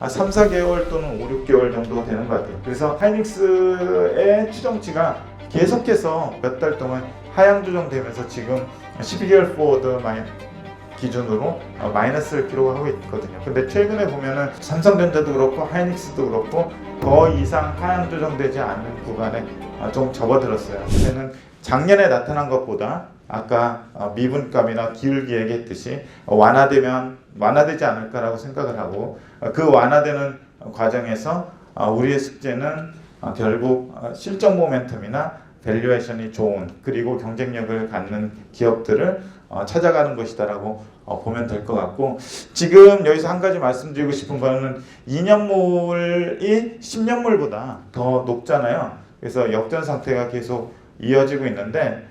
3, 4개월 또는 5, 6개월 정도 되는 것 같아요. 그래서 하이닉스의 추정치가 계속해서 몇 달 동안 하향 조정되면서 지금 12개월 포워드 기준으로 마이너스를 기록하고 있거든요. 근데 최근에 보면은 삼성전자도 그렇고 하이닉스도 그렇고 더 이상 하향 조정되지 않는 구간에 좀 접어들었어요. 그때는 작년에 나타난 것보다 아까 미분값이나 기울기 얘기했듯이 완화되지 않을까라고 생각을 하고, 그 완화되는 과정에서 우리의 숙제는 결국 실적 모멘텀이나 밸류에이션이 좋은, 그리고 경쟁력을 갖는 기업들을 찾아가는 것이다라고 보면 될 것 같고, 지금 여기서 한 가지 말씀드리고 싶은 거는 2년물이 10년물보다 더 높잖아요. 그래서 역전 상태가 계속 이어지고 있는데,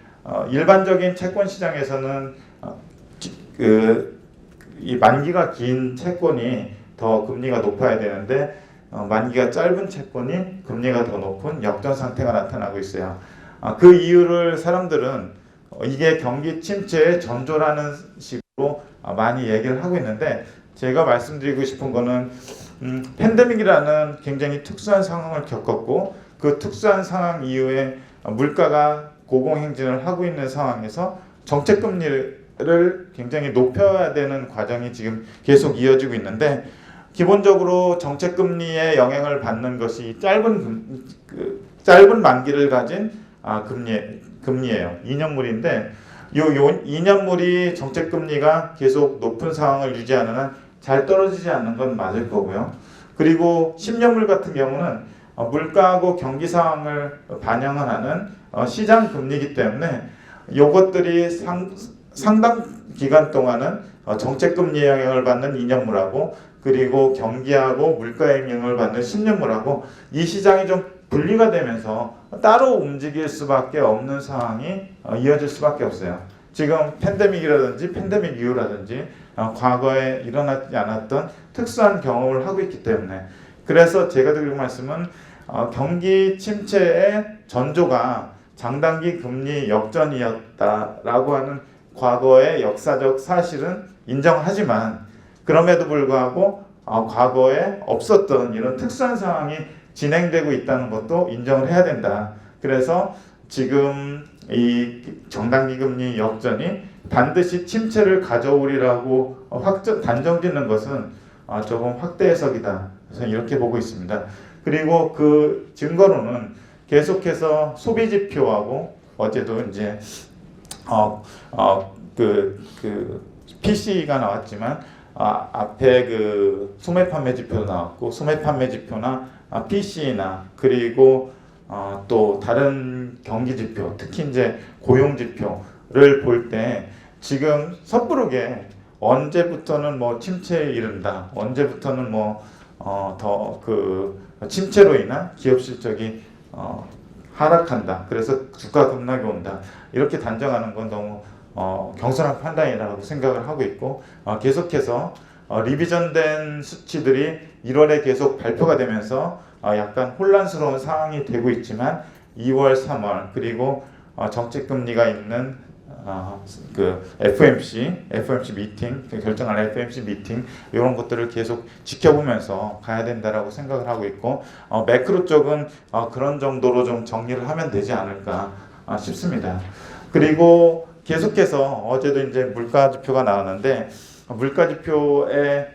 일반적인 채권 시장에서는 이 만기가 긴 채권이 더 금리가 높아야 되는데, 만기가 짧은 채권이 금리가 더 높은 역전 상태가 나타나고 있어요. 그 이유를 사람들은 이게 경기 침체의 전조라는 식으로 많이 얘기를 하고 있는데, 제가 말씀드리고 싶은 거는 팬데믹이라는 굉장히 특수한 상황을 겪었고, 그 특수한 상황 이후에 물가가 고공행진을 하고 있는 상황에서 정책금리를 굉장히 높여야 되는 과정이 지금 계속 이어지고 있는데, 기본적으로 정책금리의 영향을 받는 것이 짧은 만기를 가진 금리예요. 2년물인데 요 2년물이 정책금리가 계속 높은 상황을 유지하는 한 잘 떨어지지 않는 건 맞을 거고요. 그리고 10년물 같은 경우는 물가하고 경기 상황을 반영을 하는 시장 금리이기 때문에 이것들이 상당 기간 동안은 정책금리의 영향을 받는 2년물하고, 그리고 경기하고 물가의 영향을 받는 10년물하고 이 시장이 좀 분리가 되면서 따로 움직일 수밖에 없는 상황이 이어질 수밖에 없어요. 지금 팬데믹이라든지 팬데믹 이후라든지 과거에 일어나지 않았던 특수한 경험을 하고 있기 때문에, 그래서 제가 드리는 말씀은 경기 침체의 전조가 장단기 금리 역전이었다라고 하는 과거의 역사적 사실은 인정하지만, 그럼에도 불구하고 과거에 없었던 이런 특수한 상황이 진행되고 있다는 것도 인정을 해야 된다. 그래서 지금 이 정단기 금리 역전이 반드시 침체를 가져오리라고 단정짓는 것은 조금 확대 해석이다. 그래서 이렇게 보고 있습니다. 그리고 그 증거로는 계속해서 소비 지표하고, 어제도 이제 PC가 나왔지만 앞에 그 소매 판매 지표도 나왔고, 소매 판매 지표나 PC나 그리고 또 다른 경기 지표, 특히 이제 고용 지표를 볼 때 지금 섣부르게 언제부터는 뭐 침체에 이른다, 언제부터는 뭐 더 그 침체로 인한 기업 실적이 하락한다, 그래서 주가 급락이 온다, 이렇게 단정하는 건 너무 경솔한 판단이라고 생각을 하고 있고, 계속해서 리비전된 수치들이 1월에 계속 발표가 되면서 약간 혼란스러운 상황이 되고 있지만, 2월, 3월 그리고 정책금리가 있는 그 FOMC 미팅, 결정할 FOMC 미팅, 이런 것들을 계속 지켜보면서 가야 된다라고 생각을 하고 있고, 매크로 쪽은 그런 정도로 좀 정리를 하면 되지 않을까 싶습니다. 그리고 계속해서 어제도 이제 물가 지표가 나왔는데, 물가 지표의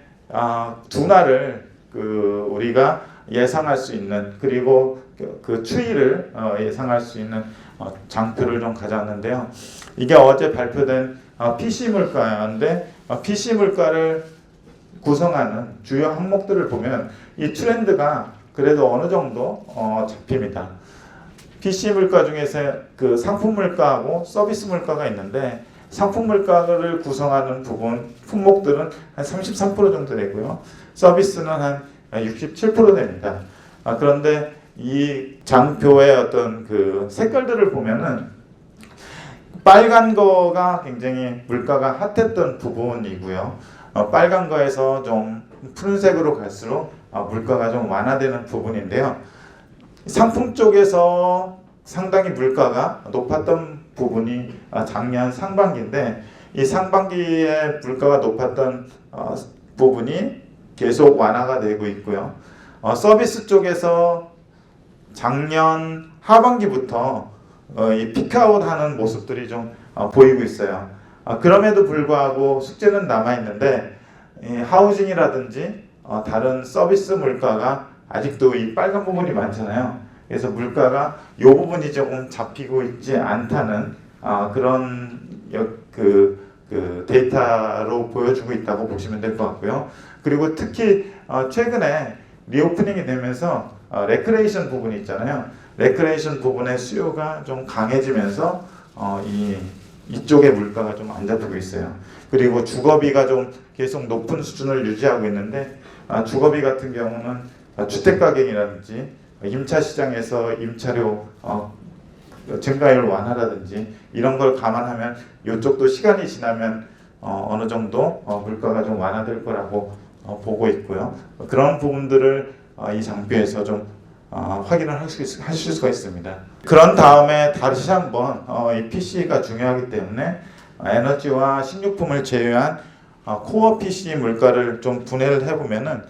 둔화를 우리가 예상할 수 있는, 그리고 그 추이를 예상할 수 있는 장표를 좀 가져왔는데요. 이게 어제 발표된 PC 물가인데, PC 물가를 구성하는 주요 항목들을 보면 이 트렌드가 그래도 어느 정도 잡힙니다. PC 물가 중에서 그 상품 물가하고 서비스 물가가 있는데, 상품 물가를 구성하는 품목들은 한 33% 정도 되고요. 서비스는 한 67% 됩니다. 그런데 이 장표의 어떤 그 색깔들을 보면은 빨간 거가 굉장히 물가가 핫했던 부분이고요. 빨간 거에서 좀 푸른색으로 갈수록 물가가 좀 완화되는 부분인데요. 상품 쪽에서 상당히 물가가 높았던 부분이 작년 상반기인데, 이 상반기에 물가가 높았던 부분이 계속 완화가 되고 있고요. 서비스 쪽에서 작년 하반기부터 이 피크아웃 하는 모습들이 좀 보이고 있어요. 그럼에도 불구하고 숙제는 남아 있는데 하우징이라든지 다른 서비스 물가가 아직도 이 빨간 부분이 많잖아요. 그래서 물가가 이 부분이 조금 잡히고 있지 않다는 그런 그 데이터로 보여주고 있다고 보시면 될 것 같고요. 그리고 특히 최근에 리오프닝이 되면서 레크레이션 부분이 있잖아요. 레크레이션 부분의 수요가 좀 강해지면서 이쪽의 물가가 좀 안 잡히고 있어요. 그리고 주거비가 좀 계속 높은 수준을 유지하고 있는데 주거비 같은 경우는 주택 가격이라든지 임차 시장에서 임차료 증가율 완화라든지 이런 걸 감안하면 이쪽도 시간이 지나면 어느 정도 물가가 좀 완화될 거라고 보고 있고요. 그런 부분들을 이 장표에서 좀 확인을 하실 수가 있습니다. 그런 다음에 다시 한번 이 PC가 중요하기 때문에 에너지와 식료품을 제외한 코어 PC 물가를 좀 분해를 해보면은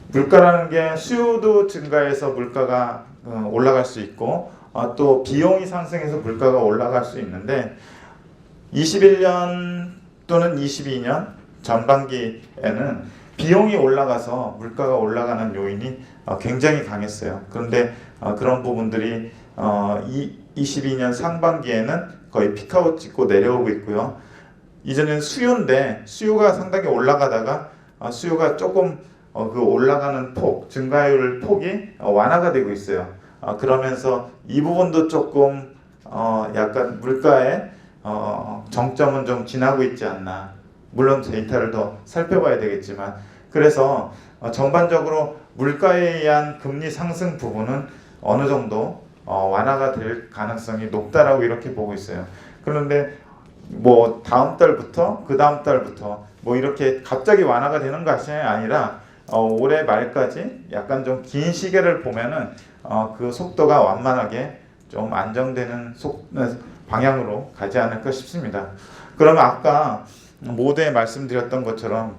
물가라는 게 수요도 증가해서 물가가 올라갈 수 있고 또 비용이 상승해서 물가가 올라갈 수 있는데 21년 또는 22년 전반기에는 비용이 올라가서 물가가 올라가는 요인이 굉장히 강했어요. 그런데 그런 부분들이 22년 상반기에는 거의 피크아웃 찍고 내려오고 있고요. 이제는 수요인데 수요가 상당히 올라가다가 수요가 조금 그 올라가는 폭, 증가율 폭이 완화가 되고 있어요. 그러면서 이 부분도 조금 약간 물가의 정점은 좀 지나고 있지 않나. 물론 데이터를 더 살펴봐야 되겠지만 그래서 전반적으로 물가에 의한 금리 상승 부분은 어느 정도 완화가 될 가능성이 높다라고 이렇게 보고 있어요. 그런데 뭐 다음 달부터 그 다음 달부터 뭐 이렇게 갑자기 완화가 되는 것이 아니라 올해 말까지 약간 좀 긴 시계를 보면은 그 속도가 완만하게 좀 안정되는 방향으로 가지 않을까 싶습니다. 그러면 아까 모두에 말씀드렸던 것처럼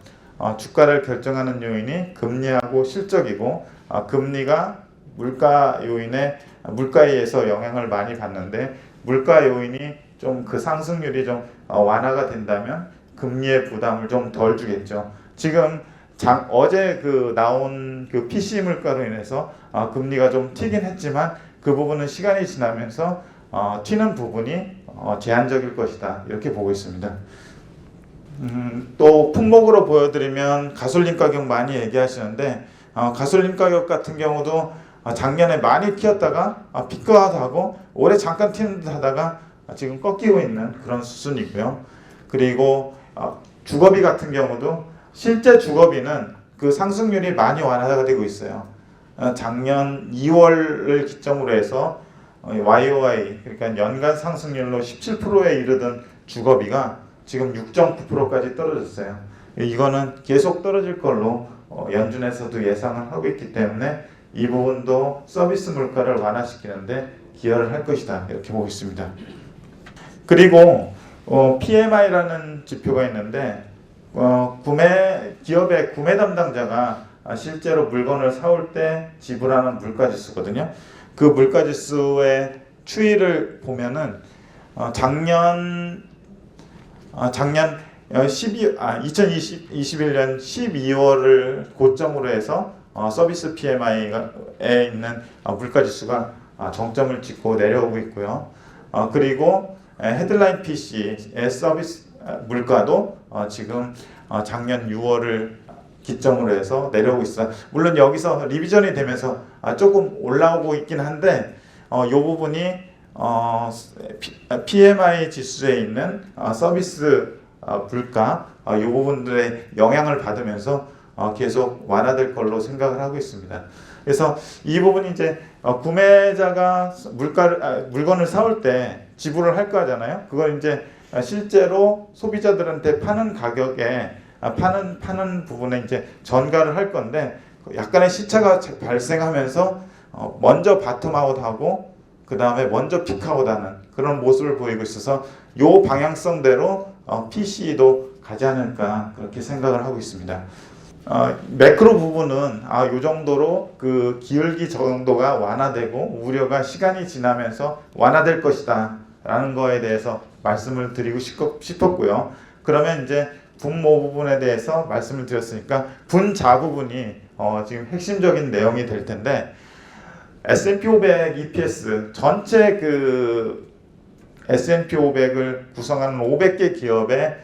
주가를 결정하는 요인이 금리하고 실적이고 금리가 물가 요인에 물가에 의해서 영향을 많이 받는데 물가 요인이 좀 그 상승률이 좀 완화가 된다면 금리의 부담을 좀 덜 주겠죠. 지금 어제 그 나온 그 PC 물가로 인해서 금리가 좀 튀긴 했지만 그 부분은 시간이 지나면서 튀는 부분이 제한적일 것이다 이렇게 보고 있습니다. 또 품목으로 보여드리면 가솔린 가격 많이 얘기하시는데 가솔린 가격 같은 경우도 작년에 많이 튀었다가 피크아웃하고 올해 잠깐 튀는 듯 하다가 지금 꺾이고 있는 그런 수준이고요. 그리고 주거비 같은 경우도 실제 주거비는 그 상승률이 많이 완화가 되고 있어요. 작년 2월을 기점으로 해서 YOY 그러니까 연간 상승률로 17%에 이르던 주거비가 지금 6.9%까지 떨어졌어요. 이거는 계속 떨어질 걸로 연준에서도 예상을 하고 있기 때문에 이 부분도 서비스 물가를 완화시키는데 기여를 할 것이다 이렇게 보고 있습니다. 그리고 PMI라는 지표가 있는데 기업의 구매 담당자가 실제로 물건을 사올 때 지불하는 물가지수거든요. 그 물가지수의 추이를 보면은 작년 2021년 12월을 고점으로 해서 서비스 PMI에 있는 물가지수가 정점을 찍고 내려오고 있고요. 그리고 헤드라인 PC의 서비스 물가도 지금 작년 6월을 기점으로 해서 내려오고 있어요. 물론 여기서 리비전이 되면서 조금 올라오고 있긴 한데 이 부분이 PMI 지수에 있는 서비스 물가 이 부분들의 영향을 받으면서 계속 완화될 걸로 생각을 하고 있습니다. 그래서 이 부분이 이제 구매자가 물건을 사올 때 지불을 할 거잖아요. 그걸 이제 실제로 소비자들한테 파는 가격에 파는 부분에 이제 전가를 할 건데 약간의 시차가 발생하면서 먼저 바텀아웃하고 그 다음에 먼저 피크아웃하는 그런 모습을 보이고 있어서 이 방향성대로 PC도 가지 않을까 그렇게 생각을 하고 있습니다. 매크로 부분은 요 정도로 그 기울기 정도가 완화되고 우려가 시간이 지나면서 완화될 것이다 라는 거에 대해서 말씀을 드리고 싶었고요. 그러면 이제 분모 부분에 대해서 말씀을 드렸으니까 분자 부분이 지금 핵심적인 내용이 될 텐데, S&P 500 EPS 전체 그 S&P 500을 구성하는 500개 기업의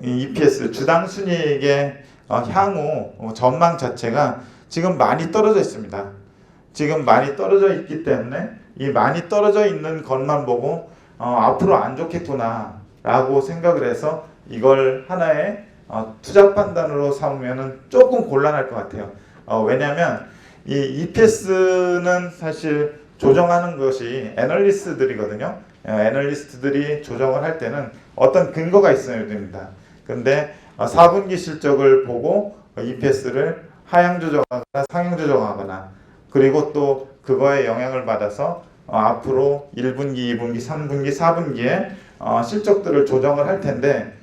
EPS 주당 순이익의 향후 전망 자체가 지금 많이 떨어져 있습니다. 지금 많이 떨어져 있기 때문에 이 많이 떨어져 있는 것만 보고 앞으로 안 좋겠구나 라고 생각을 해서 이걸 하나의 투자 판단으로 삼으면 조금 곤란할 것 같아요. 왜냐하면 이 EPS는 사실 조정하는 것이 애널리스트들이거든요. 애널리스트들이 조정을 할 때는 어떤 근거가 있어야 됩니다. 근데 4분기 실적을 보고 EPS를 하향 조정하거나 상향 조정하거나, 그리고 또 그거에 영향을 받아서 앞으로 1분기, 2분기, 3분기, 4분기에 실적들을 조정을 할 텐데,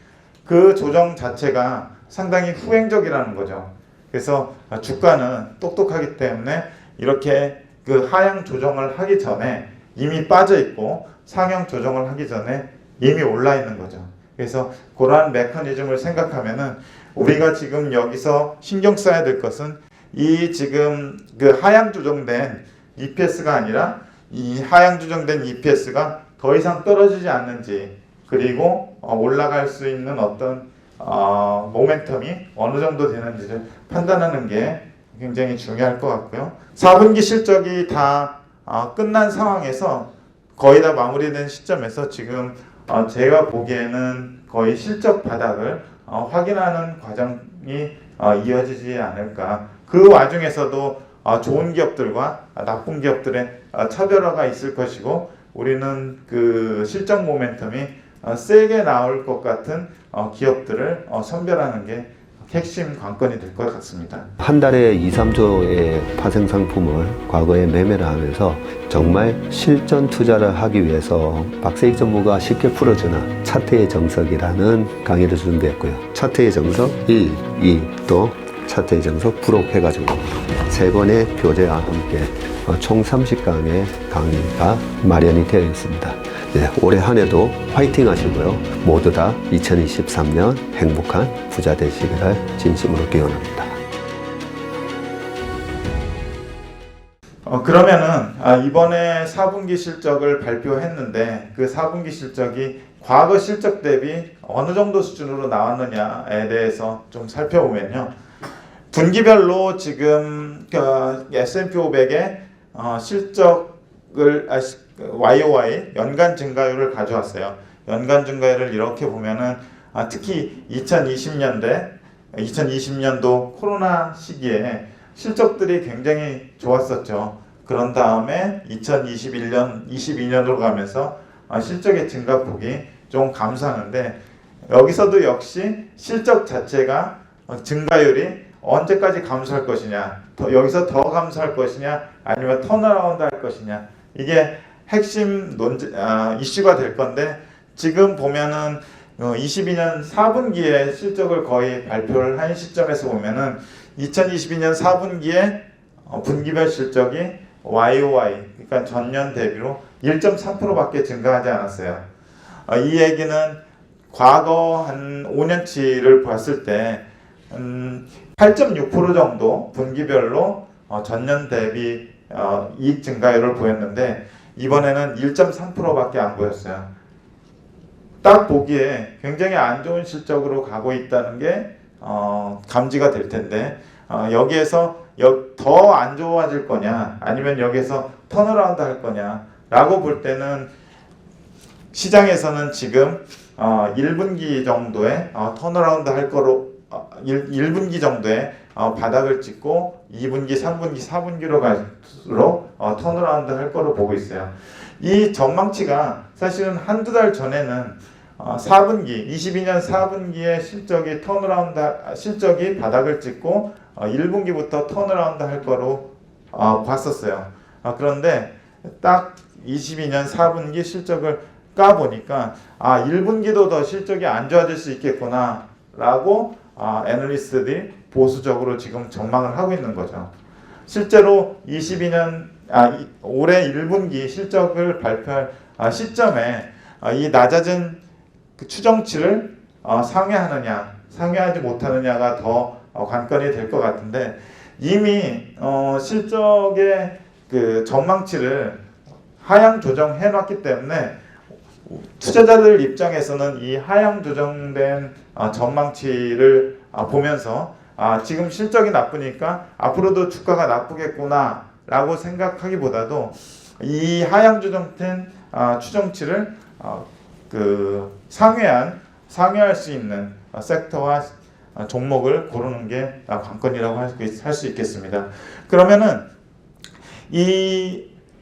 그 조정 자체가 상당히 후행적이라는 거죠. 그래서 주가는 똑똑하기 때문에 이렇게 그 하향 조정을 하기 전에 이미 빠져 있고 상향 조정을 하기 전에 이미 올라 있는 거죠. 그래서 그러한 메커니즘을 생각하면은 우리가 지금 여기서 신경 써야 될 것은 이 지금 그 하향 조정된 EPS가 아니라 이 하향 조정된 EPS가 더 이상 떨어지지 않는지, 그리고 올라갈 수 있는 어떤 모멘텀이 어느 정도 되는지를 판단하는 게 굉장히 중요할 것 같고요. 4분기 실적이 다 끝난 상황에서 거의 다 마무리된 시점에서 지금 제가 보기에는 거의 실적 바닥을 확인하는 과정이 이어지지 않을까. 그 와중에서도 좋은 기업들과 나쁜 기업들의 차별화가 있을 것이고, 우리는 그 실적 모멘텀이 세게 나올 것 같은 기업들을 선별하는 게 핵심 관건이 될 것 같습니다. 한 달에 2, 3조의 파생 상품을 과거에 매매를 하면서 정말 실전 투자를 하기 위해서 박세익 전무가 쉽게 풀어주는 차트의 정석이라는 강의를 준비했고요. 차트의 정석 1, 2, 또 차트의 정석 부록해가지고 3권의 교재와 함께 총 30강의 강의가 마련이 되어 있습니다. 네, 올해 한 해도 화이팅 하시고요. 모두 다 2023년 행복한 부자 되시기를 진심으로 기원합니다. 그러면은 이번에 4분기 실적을 발표했는데 그 4분기 실적이 과거 실적 대비 어느 정도 수준으로 나왔느냐에 대해서 좀 살펴보면요. 분기별로 지금 S&P 500의 실적을 YOY 연간 증가율을 가져왔어요. 연간 증가율을 이렇게 보면은 특히 2020년도 코로나 시기에 실적들이 굉장히 좋았었죠. 그런 다음에 2021년, 22년으로 가면서 실적의 증가폭이 좀 감소하는데, 여기서도 역시 실적 자체가 증가율이 언제까지 감소할 것이냐, 여기서 더 감소할 것이냐, 아니면 턴어라운드 할 것이냐, 이게 핵심 이슈가 될 건데, 지금 보면은 22년 4분기에 실적을 거의 발표를 한 시점에서 보면은 2022년 4분기에 분기별 실적이 YOY, 그러니까 전년 대비로 1.3%밖에 증가하지 않았어요. 이 얘기는 과거 한 5년치를 봤을 때 8.6% 정도 분기별로 전년 대비 이익 증가율을 보였는데, 이번에는 1.3%밖에 안 보였어요. 딱 보기에 굉장히 안 좋은 실적으로 가고 있다는 게 감지가 될 텐데, 여기에서 더 안 좋아질 거냐, 아니면 여기에서 턴어라운드 할 거냐 라고 볼 때는 시장에서는 지금 1분기 정도에 턴어라운드 할 거로 1분기 정도에 바닥을 찍고 2분기, 3분기, 4분기로 갈수록 턴어라운드 할 거로 보고 있어요. 이 전망치가 사실은 한두 달 전에는 4분기, 22년 4분기에 실적이 바닥을 찍고 1분기부터 턴어라운드 할 거로 봤었어요. 그런데 딱 22년 4분기 실적을 까보니까 1분기도 더 실적이 안 좋아질 수 있겠구나 라고 애널리스트들이 보수적으로 지금 전망을 하고 있는 거죠. 실제로 22년 올해 1분기 실적을 발표할 시점에 이 낮아진 그 추정치를 상회하지 못하느냐가 더 관건이 될 것 같은데, 이미 실적의 그 전망치를 하향 조정해 놨기 때문에 투자자들 입장에서는 이 하향 조정된 전망치를 보면서 지금 실적이 나쁘니까 앞으로도 주가가 나쁘겠구나 라고 생각하기보다도 이 하향 조정된 추정치를 상회할 수 있는 섹터와 종목을 고르는 게 관건이라고 할 수 있겠습니다. 그러면은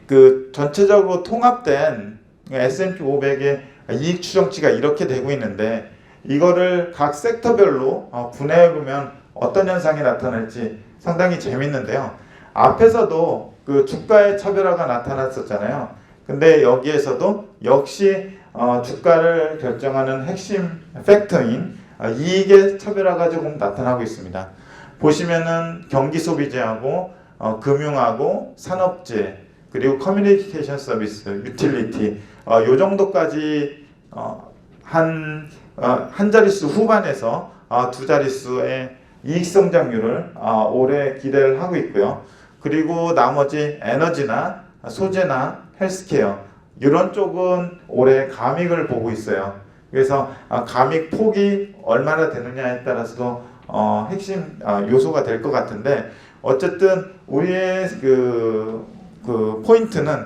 그 전체적으로 통합된 S&P 500의 이익 추정치가 이렇게 되고 있는데, 이거를 각 섹터별로 분해해 보면 어떤 현상이 나타날지 상당히 재밌는데요. 앞에서도 그 주가의 차별화가 나타났었잖아요. 근데 여기에서도 역시 주가를 결정하는 핵심 팩터인 이익의 차별화가 조금 나타나고 있습니다. 보시면은 경기 소비재하고 금융하고 산업재, 그리고 커뮤니케이션 서비스, 유틸리티, 요 정도까지 한 자릿수 후반에서 두 자릿수의 이익 성장률을 올해 기대를 하고 있고요. 그리고 나머지 에너지나 소재나 헬스케어, 이런 쪽은 올해 감익을 보고 있어요. 그래서 감익 폭이 얼마나 되느냐에 따라서도 핵심 요소가 될 것 같은데, 어쨌든 우리의 그 포인트는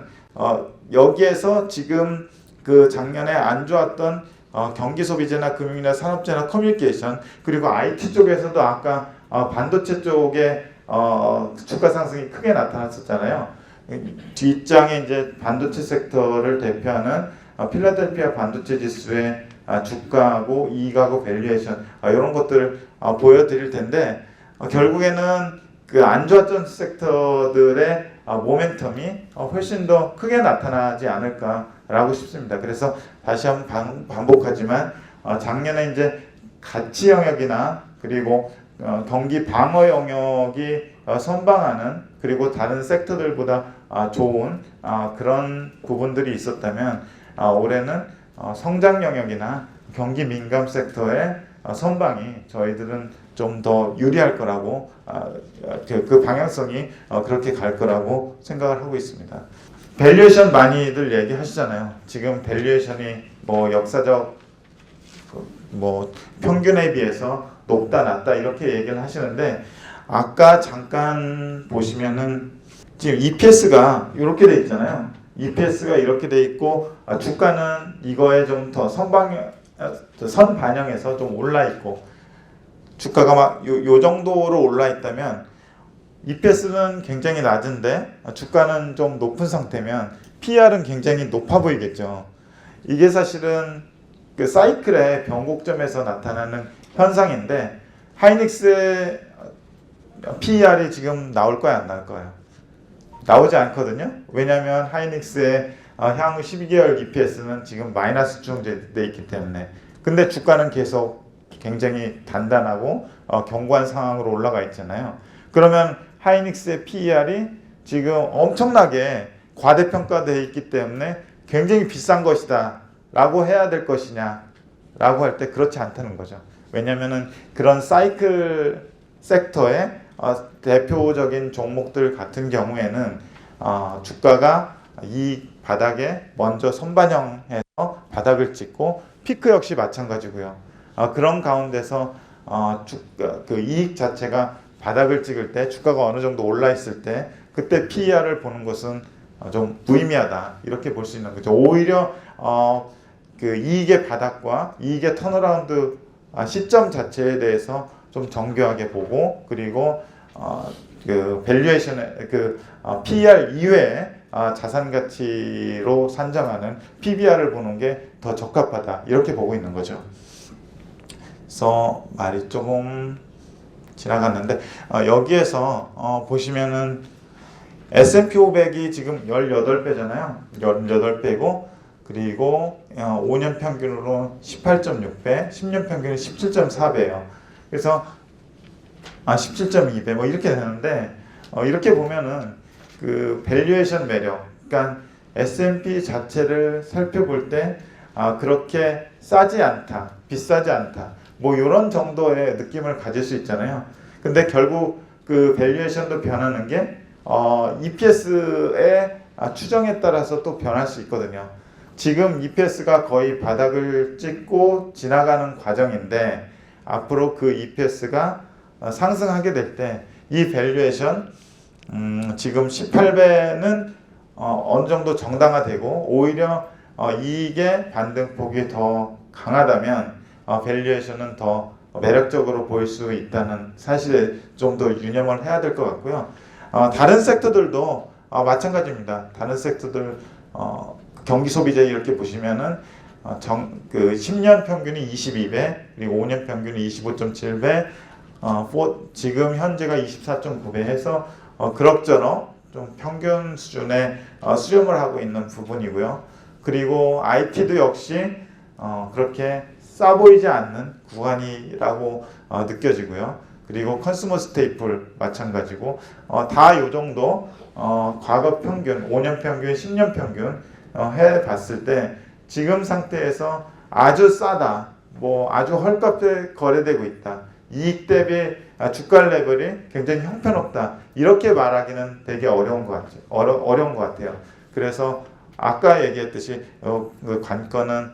여기에서 지금 그 작년에 안 좋았던 경기 소비재나 금융이나 산업재나 커뮤니케이션, 그리고 IT 쪽에서도 아까 반도체 쪽에 주가 상승이 크게 나타났었잖아요. 뒷장에 이제 반도체 섹터를 대표하는 필라델피아 반도체 지수의 주가하고 이익하고 밸류에이션, 이런 것들을 보여드릴 텐데, 결국에는 그 안 좋았던 섹터들의 모멘텀이 훨씬 더 크게 나타나지 않을까라고 싶습니다. 그래서 다시 한번 반복하지만 작년에 이제 가치 영역이나 그리고 경기 방어 영역이 선방하는, 그리고 다른 섹터들보다 좋은 그런 부분들이 있었다면, 올해는 성장 영역이나 경기 민감 섹터의 선방이 저희들은 좀 더 유리할 거라고, 그 방향성이 그렇게 갈 거라고 생각을 하고 있습니다. 밸류에이션 많이들 얘기하시잖아요. 지금 밸류에이션이 뭐 역사적 뭐 평균에 비해서 높다 낮다 이렇게 얘기를 하시는데, 아까 잠깐 보시면은 지금 EPS가 이렇게 돼 있잖아요. EPS가 이렇게 돼 있고 주가는 이거에 좀 더 선반영해서 좀 올라 있고, 주가가 막 요 정도로 올라 있다면 EPS는 굉장히 낮은데 주가는 좀 높은 상태면 PR은 굉장히 높아 보이겠죠. 이게 사실은 그 사이클의 변곡점에서 나타나는 현상인데, 하이닉스의 PER이 지금 나올 거야 안 나올 거예요? 나오지 않거든요. 왜냐하면 하이닉스의 향후 12개월 EPS는 지금 마이너스 추정돼 있기 때문에. 근데 주가는 계속 굉장히 단단하고 견고한 상황으로 올라가 있잖아요. 그러면 하이닉스의 PER이 지금 엄청나게 과대평가되어 있기 때문에 굉장히 비싼 것이다 라고 해야 될 것이냐 라고 할 때 그렇지 않다는 거죠. 왜냐하면 그런 사이클 섹터의 대표적인 종목들 같은 경우에는 주가가 이 바닥에 먼저 선반영해서 바닥을 찍고, 피크 역시 마찬가지고요. 그런 가운데서 그 이익 자체가 바닥을 찍을 때, 주가가 어느 정도 올라 있을 때, 그때 PER을 보는 것은 좀 무의미하다 이렇게 볼 수 있는 거죠. 오히려 그 이익의 바닥과 이익의 턴어라운드 시점 자체에 대해서 좀 정교하게 보고, 그리고 그 밸류에이션의 그 PER 이외에 자산 가치로 산정하는 PBR을 보는 게 더 적합하다 이렇게 보고 있는 거죠. 그래서 말이 조금 지나갔는데, 여기에서 보시면은 S&P 500이 지금 18배잖아요. 18배고, 그리고 5년 평균으로 18.6배, 10년 평균은 17.4배예요. 그래서 17.2배 뭐 이렇게 되는데 이렇게 보면은 그 밸류에이션 매력, 그러니까 S&P 자체를 살펴볼 때 그렇게 싸지 않다, 비싸지 않다, 뭐 이런 정도의 느낌을 가질 수 있잖아요. 근데 결국 그 밸류에이션도 변하는 게 EPS의 추정에 따라서 또 변할 수 있거든요. 지금 EPS가 거의 바닥을 찍고 지나가는 과정인데 앞으로 그 EPS가 상승하게 될 때 이 밸류에이션 지금 18배는 어느 정도 정당화되고 오히려 이익의 반등폭이 더 강하다면 밸류에이션은 더 매력적으로 보일 수 있다는 사실에 좀 더 유념을 해야 될 것 같고요. 다른 섹터들도 마찬가지입니다. 다른 섹터들 경기 소비재 이렇게 보시면은 그 10년 평균이 22배, 그리고 5년 평균이 25.7배, 지금 현재가 24.9배 해서 그럭저럭 좀 평균 수준의 수렴을 하고 있는 부분이고요. 그리고 IT도 역시 그렇게 싸 보이지 않는 구간이라고 느껴지고요. 그리고 컨슈머 스테이플 마찬가지고 다 요 정도 과거 평균, 5년 평균, 10년 평균 해봤을 때 지금 상태에서 아주 싸다, 뭐 아주 헐값에 거래되고 있다, 이익 대비 주가 레벨이 굉장히 형편없다, 이렇게 말하기는 되게 어려운 것 같아요. 그래서 아까 얘기했듯이 그 관건은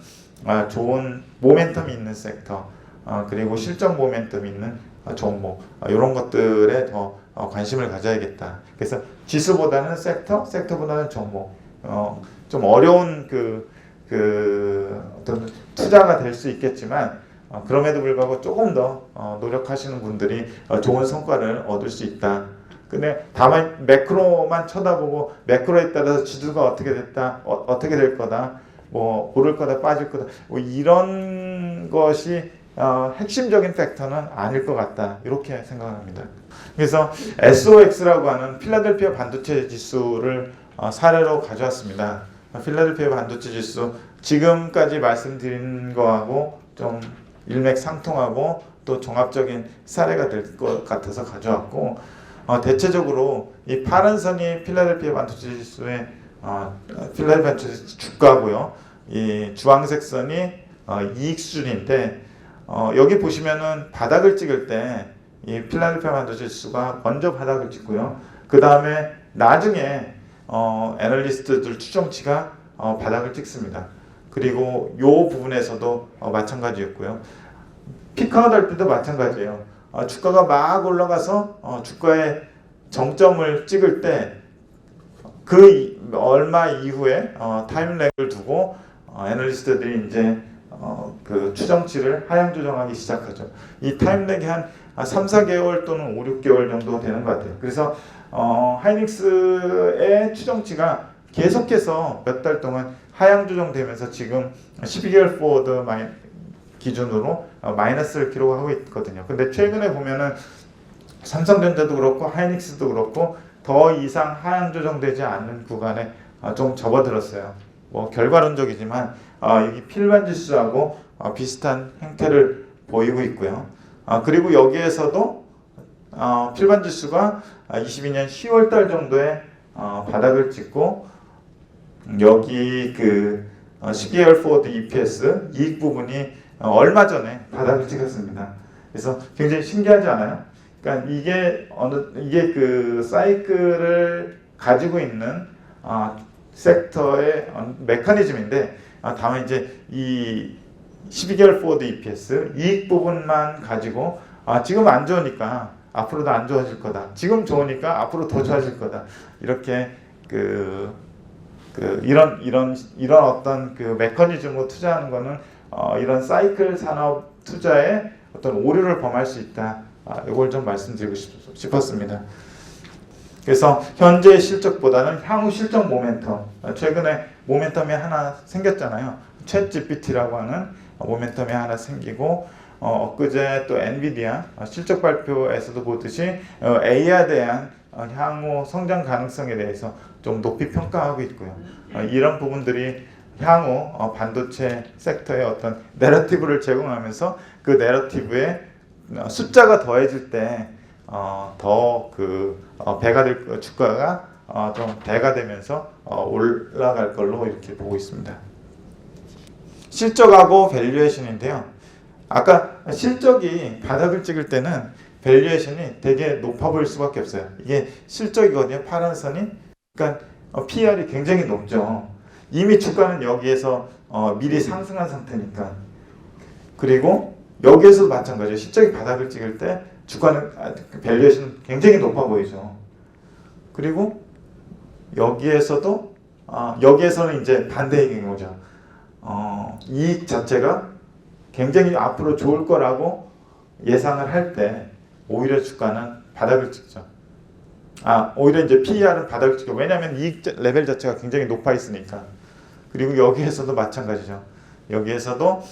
좋은 모멘텀이 있는 섹터, 그리고 실적 모멘텀이 있는 종목, 이런 것들에 더 관심을 가져야겠다. 그래서 지수보다는 섹터보다는 종목, 좀 어려운 어떤 투자가 될 수 있겠지만 그럼에도 불구하고 조금 더 노력하시는 분들이 좋은 성과를 얻을 수 있다. 근데 다만 매크로만 쳐다보고 매크로에 따라서 지수가 어떻게 됐다, 어떻게 될 거다, 뭐 오를 거다, 빠질 거다, 뭐 이런 것이 핵심적인 팩터는 아닐 것 같다, 이렇게 생각합니다. 그래서 SOX라고 하는 필라델피아 반도체 지수를 사례로 가져왔습니다. 필라델피아 반도체 지수 지금까지 말씀드린 거하고 좀 일맥상통하고 또 종합적인 사례가 될 것 같아서 가져왔고, 대체적으로 이 파란 선이 필라델피아 반도체 지수의 필라델피아 반도체 주가고요. 이 주황색 선이 이익 수준인데 여기 보시면은 바닥을 찍을 때 이 필라델피아 반도체 지수가 먼저 바닥을 찍고요. 그 다음에 나중에 애널리스트들 추정치가 바닥을 찍습니다. 그리고 요 부분에서도 마찬가지였고요. 피크아웃 할 때도 마찬가지예요. 주가가 막 올라가서 주가의 정점을 찍을 때 그 얼마 이후에 타임렉을 두고 애널리스트들이 이제 그 추정치를 하향 조정하기 시작하죠. 이 타임렉이 한 3, 4개월 또는 5, 6개월 정도 되는 것 같아요. 그래서 하이닉스의 추정치가 계속해서 몇 달 동안 하향 조정되면서 지금 12개월 포워드 기준으로 마이너스를 기록하고 있거든요. 근데 최근에 보면은 삼성전자도 그렇고 하이닉스도 그렇고 더 이상 하향 조정되지 않는 구간에 좀 접어들었어요. 뭐 결과론적이지만 여기 필반 지수하고 비슷한 형태를 보이고 있고요. 그리고 여기에서도 필반 지수가 22년 10월 달 정도에 바닥을 찍고 여기 그 12개월 포워드 EPS 이익 부분이 얼마 전에 바닥을 찍었습니다. 그래서 굉장히 신기하지 않아요? 그러니까 이게 그 사이클을 가지고 있는 섹터의 메커니즘인데, 다만 이제 이 12개월 포워드 EPS 이익 부분만 가지고 지금 안 좋으니까 앞으로도 안 좋아질 거다, 지금 좋으니까 앞으로 더 좋아질 거다, 이렇게 이런 어떤 그 메커니즘으로 투자하는 거는 이런 사이클 산업 투자에 어떤 오류를 범할 수 있다. 이걸 좀 말씀드리고 싶었습니다. 그래서 현재 실적보다는 향후 실적 모멘텀, 최근에 모멘텀이 하나 생겼잖아요. 챗 GPT라고 하는 모멘텀이 하나 생기고, 엊그제 또 엔비디아 실적 발표에서도 보듯이 AI에 대한 향후 성장 가능성에 대해서 좀 높이 평가하고 있고요. 이런 부분들이 향후 반도체 섹터의 어떤 내러티브를 제공하면서 그 내러티브에 숫자가 더해질 때 더 배가 될 주가가 좀 배가 되면서 올라갈 걸로 이렇게 보고 있습니다. 실적하고 밸류에이션인데요. 아까 실적이 바닥을 찍을 때는 밸류에이션이 되게 높아 보일 수밖에 없어요. 이게 실적이거든요. 파란 선이. 그러니까 PER이 굉장히 높죠. 이미 주가는 여기에서 미리 상승한 상태니까. 그리고 여기에서도 마찬가지예요. 실적이 바닥을 찍을 때 주가는 밸류에이션 굉장히 높아 보이죠. 그리고 여기에서는 이제 반대의 경우죠. 이익 자체가 굉장히 앞으로 좋을 거라고 예상을 할 때 오히려 주가는 바닥을 찍죠. 오히려 이제 PER은 바닥을 찍죠. 왜냐하면 이익 레벨 자체가 굉장히 높아 있으니까. 그리고 여기에서도 마찬가지죠. 여기에서도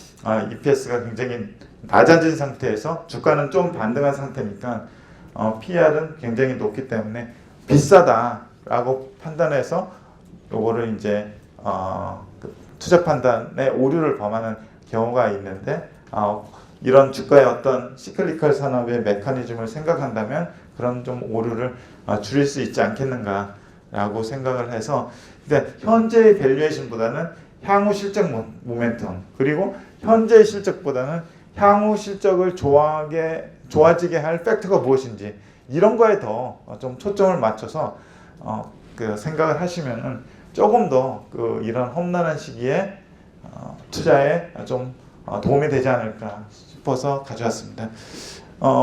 EPS가 굉장히 낮아진 상태에서 주가는 좀 반등한 상태니까 PER은 굉장히 높기 때문에 비싸다라고 판단해서 요거를 이제 투자 판단에 오류를 범하는 경우가 있는데 이런 주가의 어떤 시클리컬 산업의 메커니즘을 생각한다면 그런 좀 오류를 줄일 수 있지 않겠는가라고 생각을 해서 근데 현재의 밸류에이션보다는 향후 실적 모멘텀 그리고 현재의 실적보다는 향후 실적을 좋아지게 할 팩터가 무엇인지 이런 거에 더 좀 초점을 맞춰서 생각을 하시면은 조금 더 이런 험난한 시기에 투자에 좀 도움이 되지 않을까 싶어서 가져왔습니다.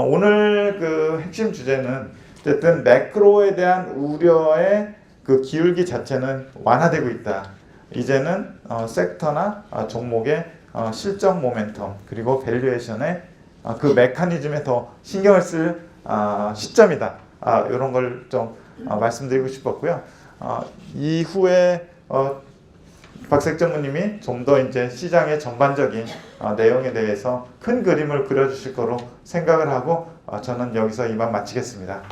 오늘 핵심 주제는 어쨌든 매크로에 대한 우려의 기울기 자체는 완화되고 있다. 이제는 섹터나 종목의 실적 모멘텀 그리고 밸류에이션의 메커니즘에 더 신경을 쓸 시점이다. 이런 걸 좀 말씀드리고 싶었고요. 이후에 박색 전무님이 좀 더 이제 시장의 전반적인 내용에 대해서 큰 그림을 그려주실 거로 생각을 하고 저는 여기서 이만 마치겠습니다.